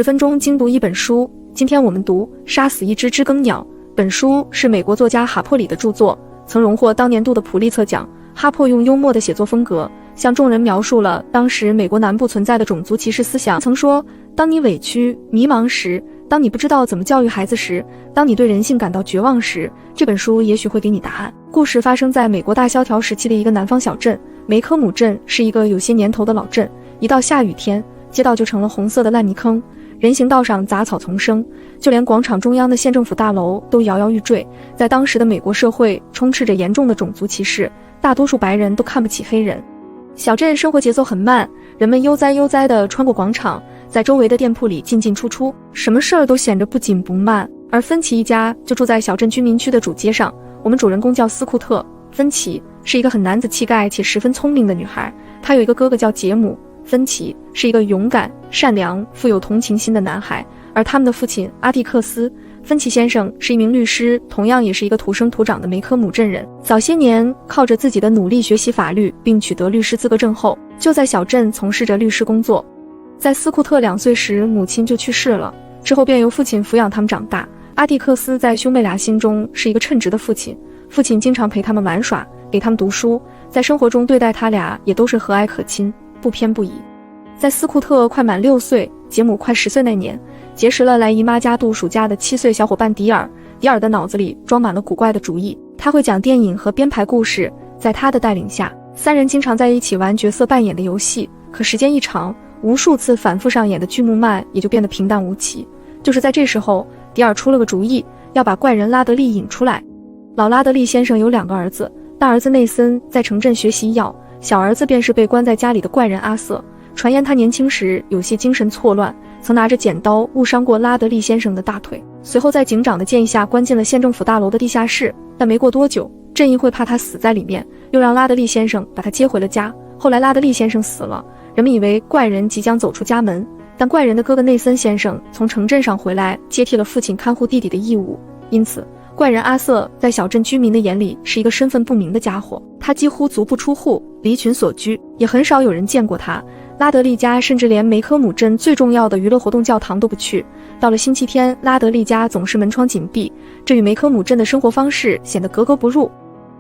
分钟精读一本书。今天我们读《杀死一只知更鸟》。本书是美国作家哈珀里的著作，曾荣获当年度的普利策奖。哈珀用幽默的写作风格，向众人描述了当时美国南部存在的种族歧视思想。曾说，当你委屈、迷茫时，当你不知道怎么教育孩子时，当你对人性感到绝望时，这本书也许会给你答案。故事发生在美国大萧条时期的一个南方小镇，梅科姆镇是一个有些年头的老镇，一到下雨天，街道就成了红色的烂泥坑，人行道上杂草丛生，就连广场中央的县政府大楼都摇摇欲坠。在当时的美国社会，充斥着严重的种族歧视，大多数白人都看不起黑人。小镇生活节奏很慢，人们悠哉悠哉地穿过广场，在周围的店铺里进进出出，什么事儿都显得不紧不慢。而芬奇一家就住在小镇居民区的主街上。我们主人公叫斯库特，芬奇是一个很男子气概且十分聪明的女孩，她有一个哥哥叫杰姆。芬奇是一个勇敢、善良、富有同情心的男孩，而他们的父亲阿蒂克斯·芬奇先生是一名律师，同样也是一个土生土长的梅科姆镇人。早些年靠着自己的努力学习法律并取得律师资格证后，就在小镇从事着律师工作。在斯库特2岁时，母亲就去世了，之后便由父亲抚养他们长大。阿蒂克斯在兄妹俩心中是一个称职的父亲，父亲经常陪他们玩耍，给他们读书，在生活中对待他俩也都是和蔼可亲，不偏不倚。在斯库特快满6岁，杰姆快10岁那年，结识了来姨妈家度暑假的7岁小伙伴迪尔。迪尔的脑子里装满了古怪的主意，他会讲电影和编排故事。在他的带领下，3人经常在一起玩角色扮演的游戏。可时间一长，无数次反复上演的剧目漫也就变得平淡无奇。就是在这时候，迪尔出了个主意，要把怪人拉德利引出来。老拉德利先生有2个儿子，大儿子内森在城镇学习医药，小儿子便是被关在家里的怪人阿瑟。传言他年轻时有些精神错乱，曾拿着剪刀误伤过拉德利先生的大腿，随后在警长的建议下关进了县政府大楼的地下室。但没过多久，镇议会怕他死在里面，又让拉德利先生把他接回了家。后来拉德利先生死了，人们以为怪人即将走出家门，但怪人的哥哥内森先生从城镇上回来，接替了父亲看护弟弟的义务。因此怪人阿瑟在小镇居民的眼里是一个身份不明的家伙，他几乎足不出户，离群所居，也很少有人见过他。拉德利家甚至连梅科姆镇最重要的娱乐活动教堂都不去。到了星期天，拉德利家总是门窗紧闭，这与梅科姆镇的生活方式显得格格不入。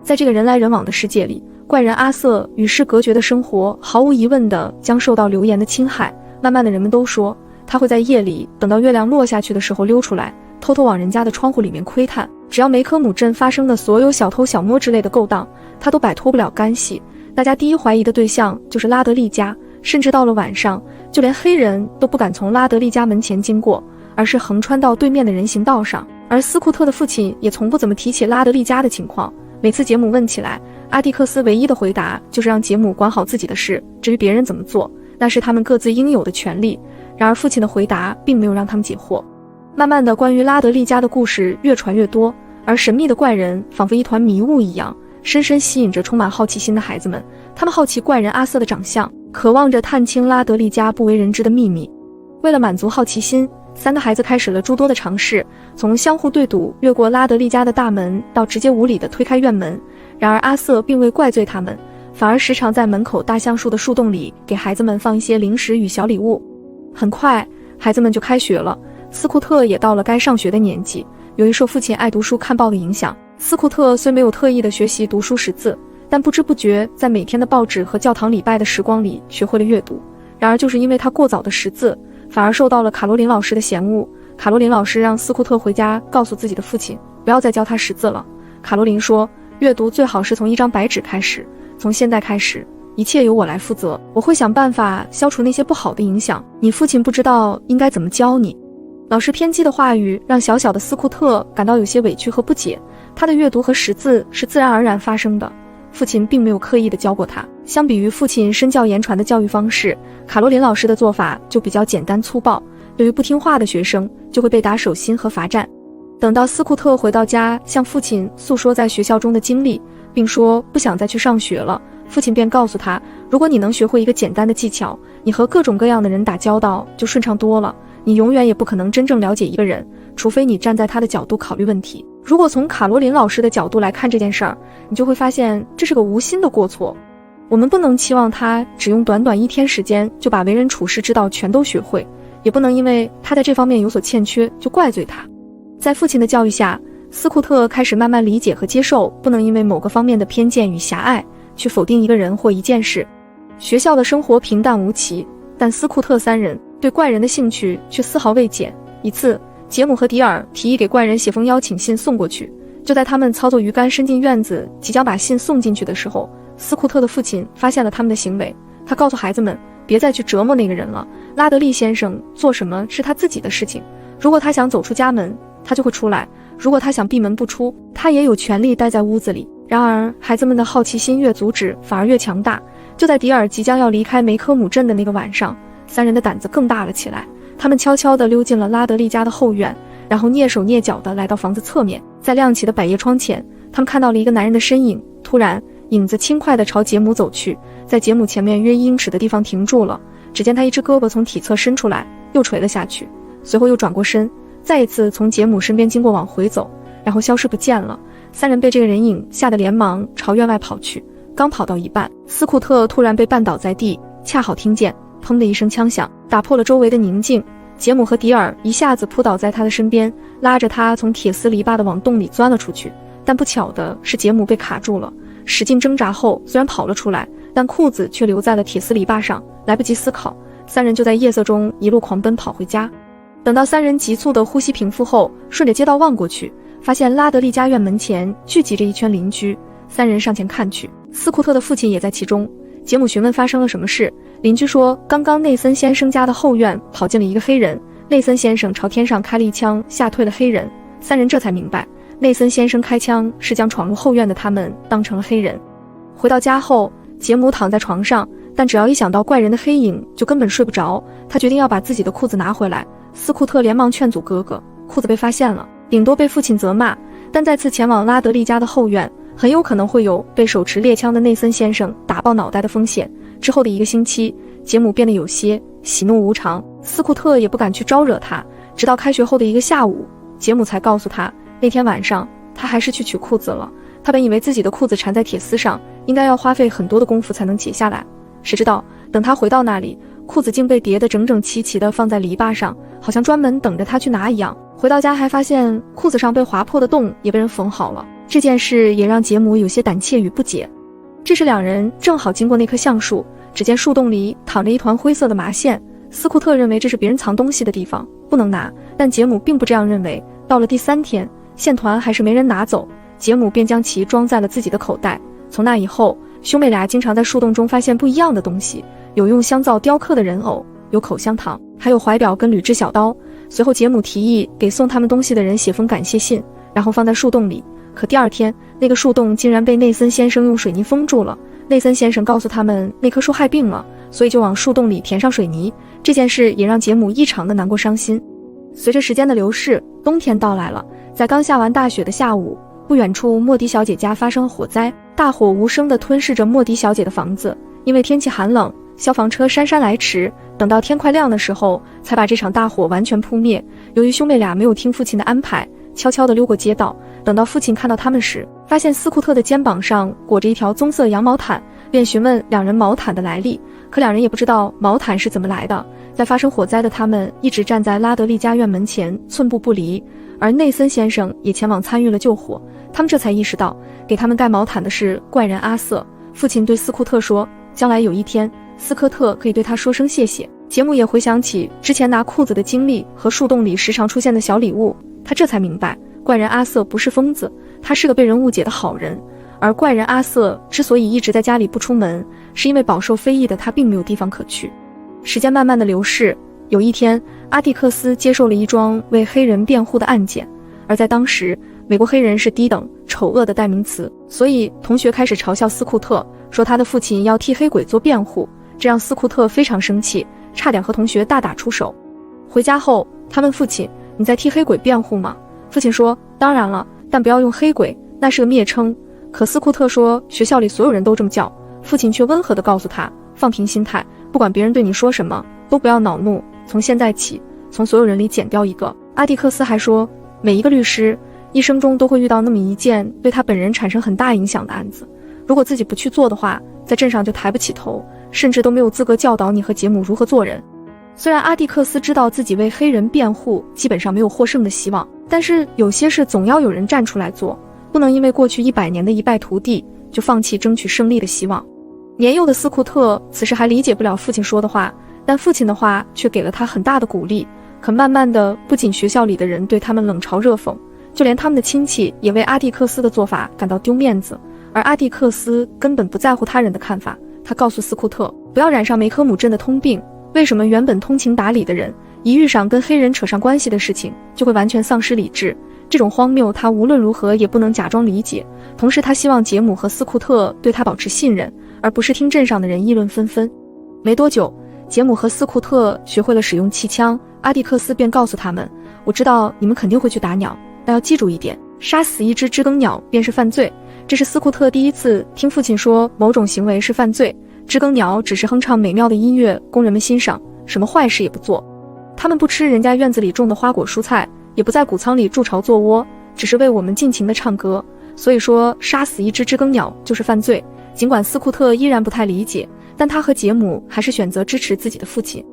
在这个人来人往的世界里，怪人阿瑟与世隔绝的生活毫无疑问地将受到流言的侵害。慢慢的，人们都说他会在夜里等到月亮落下去的时候溜出来，偷偷往人家的窗户里面窥探。只要梅科姆镇发生的所有小偷小摸之类的勾当，他都摆脱不了干系。大家第一怀疑的对象就是拉德利家，甚至到了晚上，就连黑人都不敢从拉德利家门前经过，而是横穿到对面的人行道上。而斯库特的父亲也从不怎么提起拉德利家的情况，每次杰姆问起来，阿蒂克斯唯一的回答就是让杰姆管好自己的事，至于别人怎么做，那是他们各自应有的权利。然而父亲的回答并没有让他们解惑。慢慢的，关于拉德利家的故事越传越多，而神秘的怪人仿佛一团迷雾一样，深深吸引着充满好奇心的孩子们。他们好奇怪人阿瑟的长相，渴望着探清拉德利家不为人知的秘密。为了满足好奇心，3个孩子开始了诸多的尝试，从相互对赌越过拉德利家的大门，到直接无理地推开院门。然而阿瑟并未怪罪他们，反而时常在门口大橡树的树洞里给孩子们放一些零食与小礼物。很快孩子们就开学了，斯库特也到了该上学的年纪。由于受父亲爱读书看报的影响，斯库特虽没有特意的学习读书识字，但不知不觉在每天的报纸和教堂礼拜的时光里学会了阅读。然而就是因为他过早的识字，反而受到了卡罗琳老师的嫌恶。卡罗琳老师让斯库特回家告诉自己的父亲，不要再教他识字了。卡罗琳说，阅读最好是从一张白纸开始，从现在开始，一切由我来负责，我会想办法消除那些不好的影响，你父亲不知道应该怎么教你。老师偏激的话语让小小的斯库特感到有些委屈和不解，他的阅读和识字是自然而然发生的，父亲并没有刻意的教过他。相比于父亲身教言传的教育方式，卡罗琳老师的做法就比较简单粗暴，对于不听话的学生就会被打手心和罚站。等到斯库特回到家，向父亲诉说在学校中的经历，并说不想再去上学了，父亲便告诉他，如果你能学会一个简单的技巧，你和各种各样的人打交道就顺畅多了。你永远也不可能真正了解一个人，除非你站在他的角度考虑问题。如果从卡罗琳老师的角度来看这件事儿，你就会发现这是个无心的过错。我们不能期望他只用短短1天时间就把为人处世之道全都学会，也不能因为他在这方面有所欠缺就怪罪他。在父亲的教育下，斯库特开始慢慢理解和接受不能因为某个方面的偏见与狭隘去否定一个人或一件事。学校的生活平淡无奇，但斯库特三人对怪人的兴趣却丝毫未减。一次，杰姆和迪尔提议给怪人写封邀请信送过去。就在他们操作鱼竿伸进院子，即将把信送进去的时候，斯库特的父亲发现了他们的行为。他告诉孩子们，别再去折磨那个人了，拉德利先生做什么是他自己的事情，如果他想走出家门，他就会出来，如果他想闭门不出，他也有权利待在屋子里。然而孩子们的好奇心越阻止，反而越强大。就在迪尔即将要离开梅科姆镇的那个晚上，三人的胆子更大了起来。他们悄悄地溜进了拉德利家的后院，然后蹑手蹑脚地来到房子侧面。在亮起的百叶窗前，他们看到了一个男人的身影。突然，影子轻快地朝杰姆走去，在杰姆前面约1英尺的地方停住了。只见他一只胳膊从体侧伸出来，又垂了下去，随后又转过身，再一次从杰姆身边经过往回走，然后消失不见了。三人被这个人影吓得连忙朝院外跑去。刚跑到一半，斯库特突然被绊倒在地，恰好听见砰的一声枪响，打破了周围的宁静。杰姆和迪尔一下子扑倒在他的身边，拉着他从铁丝篱笆的往洞里钻了出去。但不巧的是，杰姆被卡住了，使劲挣扎后虽然跑了出来，但裤子却留在了铁丝篱笆上，来不及思考，三人就在夜色中一路狂奔跑回家。等到三人急促的呼吸平复后，顺着街道望过去，发现拉德利家院门前聚集着一圈邻居。三人上前看去，斯库特的父亲也在其中。杰姆询问发生了什么事，邻居说刚刚内森先生家的后院跑进了一个黑人，内森先生朝天上开了一枪，吓退了黑人。三人这才明白，内森先生开枪是将闯入后院的他们当成了黑人。回到家后，杰姆躺在床上，但只要一想到怪人的黑影就根本睡不着。他决定要把自己的裤子拿回来。斯库特连忙劝阻哥哥，裤子被发现了，顶多被父亲责骂，但再次前往拉德利家的后院，很有可能会有被手持猎枪的内森先生打爆脑袋的风险。之后的1个星期，杰姆变得有些喜怒无常，斯库特也不敢去招惹他。直到开学后的一个下午，杰姆才告诉他，那天晚上他还是去取裤子了。他本以为自己的裤子缠在铁丝上，应该要花费很多的功夫才能解下来，谁知道等他回到那里，裤子竟被叠得整整齐齐地放在篱笆上，好像专门等着他去拿一样。回到家还发现裤子上被划破的洞也被人缝好了。这件事也让杰姆有些胆怯与不解。这时两人正好经过那棵橡树，只见树洞里躺着一团灰色的麻线。斯库特认为这是别人藏东西的地方，不能拿，但杰姆并不这样认为。到了第3天，线团还是没人拿走，杰姆便将其装在了自己的口袋。从那以后，兄妹俩经常在树洞中发现不一样的东西，有用香皂雕刻的人偶，有口香糖，还有怀表跟铝制小刀。随后杰姆提议给送他们东西的人写封感谢信，然后放在树洞里。可第2天，那个树洞竟然被内森先生用水泥封住了。内森先生告诉他们那棵树害病了，所以就往树洞里填上水泥。这件事也让杰姆异常的难过伤心。随着时间的流逝，冬天到来了。在刚下完大雪的下午，不远处莫迪小姐家发生了火灾，大火无声地吞噬着莫迪小姐的房子。因为天气寒冷，消防车姗姗来迟，等到天快亮的时候才把这场大火完全扑灭。由于兄妹俩没有听父亲的安排，悄悄地溜过街道，等到父亲看到他们时，发现斯库特的肩膀上裹着一条棕色羊毛毯，便询问两人毛毯的来历。可两人也不知道毛毯是怎么来的。在发生火灾的他们一直站在拉德利家院门前寸步不离，而内森先生也前往参与了救火。他们这才意识到给他们盖毛毯的是怪人阿瑟。父亲对斯库特说，将来有一天斯科特可以对他说声谢谢。杰姆也回想起之前拿裤子的经历和树洞里时常出现的小礼物，他这才明白怪人阿瑟不是疯子，他是个被人误解的好人。而怪人阿瑟之所以一直在家里不出门，是因为饱受非议的他并没有地方可去。时间慢慢的流逝，有一天阿蒂克斯接受了一桩为黑人辩护的案件，而在当时美国黑人是低等丑恶的代名词，所以同学开始嘲笑斯库特，说他的父亲要替黑鬼做辩护，这让斯库特非常生气，差点和同学大打出手。回家后他问父亲，你在替黑鬼辩护吗？父亲说，当然了，但不要用黑鬼，那是个蔑称。可斯库特说学校里所有人都这么叫。父亲却温和地告诉他，放平心态，不管别人对你说什么都不要恼怒，从现在起从所有人里减掉一个。阿蒂克斯还说，每一个律师一生中都会遇到那么一件对他本人产生很大影响的案子，如果自己不去做的话，在镇上就抬不起头，甚至都没有资格教导你和杰姆如何做人。虽然阿蒂克斯知道自己为黑人辩护基本上没有获胜的希望，但是有些事总要有人站出来做，不能因为过去100年的一败涂地就放弃争取胜利的希望。年幼的斯库特此时还理解不了父亲说的话，但父亲的话却给了他很大的鼓励。可慢慢的，不仅学校里的人对他们冷嘲热讽，就连他们的亲戚也为阿蒂克斯的做法感到丢面子，而阿蒂克斯根本不在乎他人的看法。他告诉斯库特，不要染上梅科姆镇的通病。为什么原本通情达理的人，一遇上跟黑人扯上关系的事情，就会完全丧失理智？这种荒谬，他无论如何也不能假装理解。同时，他希望杰姆和斯库特对他保持信任，而不是听镇上的人议论纷纷。没多久，杰姆和斯库特学会了使用气枪，阿蒂克斯便告诉他们，我知道你们肯定会去打鸟，但要记住一点，杀死一只知更鸟便是犯罪。这是斯库特第一次听父亲说某种行为是犯罪，知更鸟只是哼唱美妙的音乐供人们欣赏，什么坏事也不做。他们不吃人家院子里种的花果蔬菜，也不在谷仓里筑巢做窝，只是为我们尽情地唱歌。所以说杀死一只知更鸟就是犯罪。尽管斯库特依然不太理解，但他和杰姆还是选择支持自己的父亲。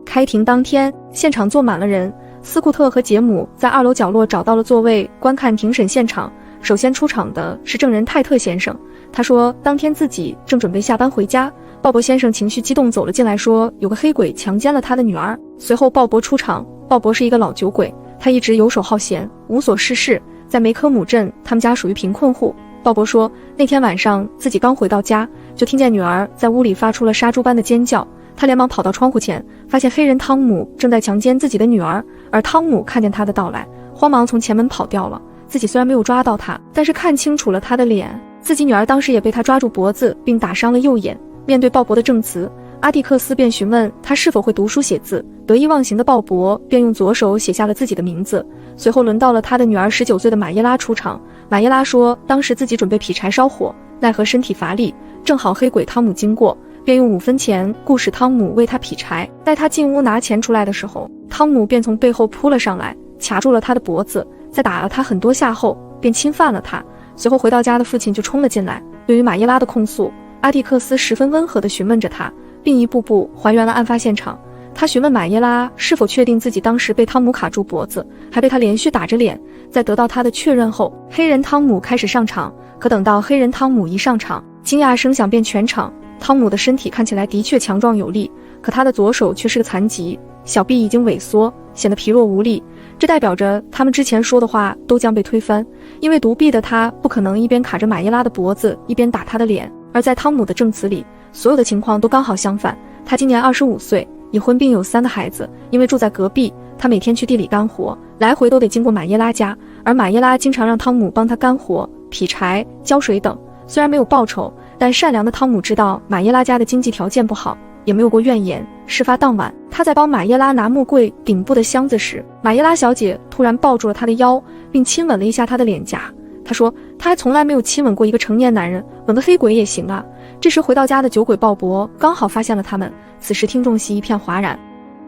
开庭当天，现场坐满了人，斯库特和杰姆在2楼角落找到了座位，观看庭审现场。首先出场的是证人泰特先生，他说当天自己正准备下班回家，鲍勃先生情绪激动走了进来，说有个黑鬼强奸了他的女儿。随后鲍勃出场，鲍勃是一个老酒鬼，他一直游手好闲，无所事事，在梅科姆镇他们家属于贫困户。鲍勃说那天晚上自己刚回到家，就听见女儿在屋里发出了杀猪般的尖叫，他连忙跑到窗户前，发现黑人汤姆正在强奸自己的女儿，而汤姆看见他的到来，慌忙从前门跑掉了。自己虽然没有抓到他，但是看清楚了他的脸，自己女儿当时也被他抓住脖子并打伤了右眼。面对鲍勃的证词，阿蒂克斯便询问他是否会读书写字，得意忘形的鲍勃便用左手写下了自己的名字。随后轮到了他的女儿19岁的马耶拉出场，马耶拉说当时自己准备劈柴烧火，奈何身体乏力，正好黑鬼汤姆经过，便用5分钱雇使汤姆为他劈柴。待他进屋拿钱出来的时候，汤姆便从背后扑了上来，卡住了他的脖子，在打了他很多下后便侵犯了他。随后回到家的父亲就冲了进来，对于马耶拉的控诉，阿蒂克斯十分温和地询问着他，并一步步还原了案发现场。他询问马耶拉是否确定自己当时被汤姆卡住脖子，还被他连续打着脸。在得到他的确认后，黑人汤姆开始上场。可等到黑人汤姆一上场，惊讶声响遍全场。汤姆的身体看起来的确强壮有力，可他的左手却是个残疾，小臂已经萎缩，显得疲弱无力。这代表着他们之前说的话都将被推翻，因为独臂的他不可能一边卡着马耶拉的脖子一边打他的脸。而在汤姆的证词里，所有的情况都刚好相反。他今年25岁，已婚并有3个孩子，因为住在隔壁，他每天去地里干活，来回都得经过马耶拉家，而马耶拉经常让汤姆帮他干活、劈柴、浇水等。虽然没有报酬，但善良的汤姆知道马耶拉家的经济条件不好，也没有过怨言。事发当晚，他在帮马耶拉拿木柜顶部的箱子时，马耶拉小姐突然抱住了他的腰，并亲吻了一下他的脸颊。他说他还从来没有亲吻过一个成年男人，吻个黑鬼也行啊。这时回到家的酒鬼鲍勃刚好发现了他们，此时听众席一片哗然。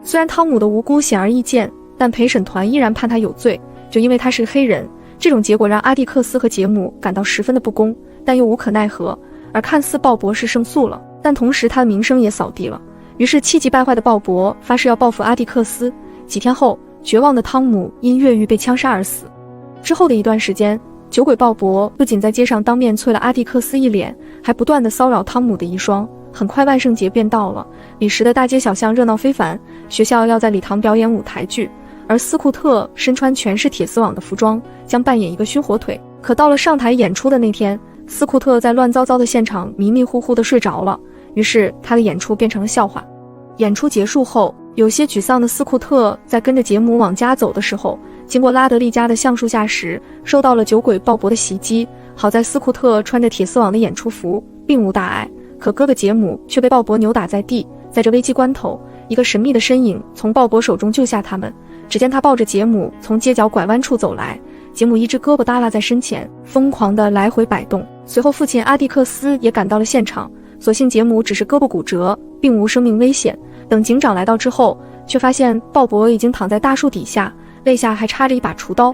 虽然汤姆的无辜显而易见，但陪审团依然判他有罪，就因为他是黑人。这种结果让阿蒂克斯和杰姆感到十分的不公，但又无可奈何。而看似鲍勃是胜诉了，但同时他的名声也扫地了。于是气急败坏的鲍勃发誓要报复阿蒂克斯。几天后，绝望的汤姆因越狱被枪杀而死。之后的一段时间，酒鬼鲍勃不仅在街上当面啐了阿蒂克斯一脸，还不断地骚扰汤姆的遗孀。很快万圣节便到了，彼时的大街小巷热闹非凡，学校要在礼堂表演舞台剧，而斯库特身穿全是铁丝网的服装，将扮演一个熏火腿。可到了上台演出的那天，斯库特在乱糟糟的现场迷迷糊糊地睡着了，于是他的演出变成了笑话。演出结束后，有些沮丧的斯库特在跟着杰姆往家走的时候，经过拉德利家的橡树下时，受到了酒鬼鲍勃的袭击。好在斯库特穿着铁丝网的演出服，并无大碍，可哥哥杰姆却被鲍勃扭打在地。在这危机关头，一个神秘的身影从鲍勃手中救下他们。只见他抱着杰姆从街角拐弯处走来，杰姆一只胳膊耷拉在身前，疯狂地来回摆动。随后父亲阿蒂克斯也赶到了现场，所幸杰姆只是胳膊骨折，并无生命危险。等警长来到之后，却发现鲍勃已经躺在大树底下，肋下还插着一把厨刀。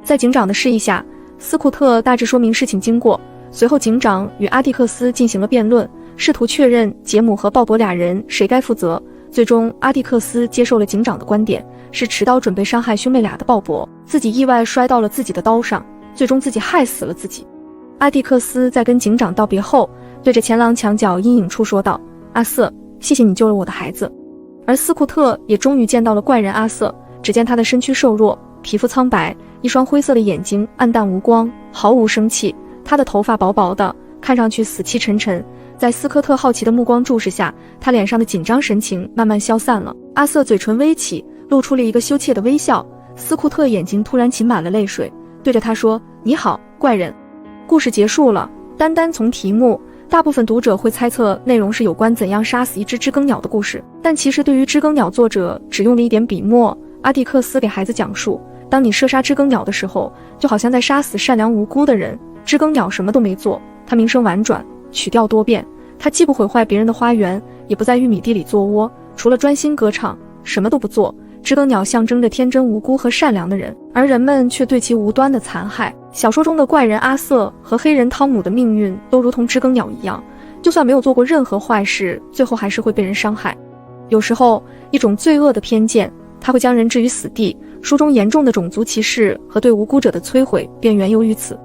在警长的示意下，斯库特大致说明事情经过。随后警长与阿蒂克斯进行了辩论，试图确认杰姆和鲍勃俩人谁该负责。最终阿蒂克斯接受了警长的观点，是持刀准备伤害兄妹俩的鲍勃，自己意外摔到了自己的刀上，最终自己害死了自己。阿蒂克斯在跟警长道别后，对着前廊墙角阴影处说道：阿瑟，谢谢你救了我的孩子。而斯库特也终于见到了怪人阿瑟，只见他的身躯瘦弱，皮肤苍白，一双灰色的眼睛暗淡无光，毫无生气，他的头发薄薄的，看上去死气沉沉。在斯科特好奇的目光注视下，他脸上的紧张神情慢慢消散了。阿瑟嘴唇微起，露出了一个羞怯的微笑。斯库特眼睛突然噙满了泪水，对着他说：你好，怪人。故事结束了，单从题目，大部分读者会猜测内容是有关怎样杀死一只知更鸟的故事，但其实对于知更鸟，作者只用了一点笔墨。阿蒂克斯给孩子讲述，当你射杀知更鸟的时候，就好像在杀死善良无辜的人。知更鸟什么都没做，它名声婉转，曲调多变，它既不毁坏别人的花园，也不在玉米地里做窝，除了专心歌唱，什么都不做。知更鸟象征着天真无辜和善良的人，而人们却对其无端的残害。小说中的怪人阿瑟和黑人汤姆的命运都如同知更鸟一样，就算没有做过任何坏事，最后还是会被人伤害。有时候，一种罪恶的偏见，它会将人置于死地。书中严重的种族歧视和对无辜者的摧毁便缘由于此。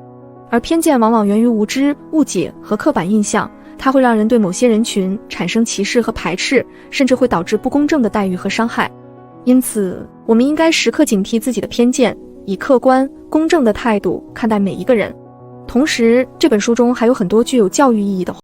而偏见往往源于无知、误解和刻板印象，它会让人对某些人群产生歧视和排斥，甚至会导致不公正的待遇和伤害。因此，我们应该时刻警惕自己的偏见，以客观、公正的态度看待每一个人。同时，这本书中还有很多具有教育意义的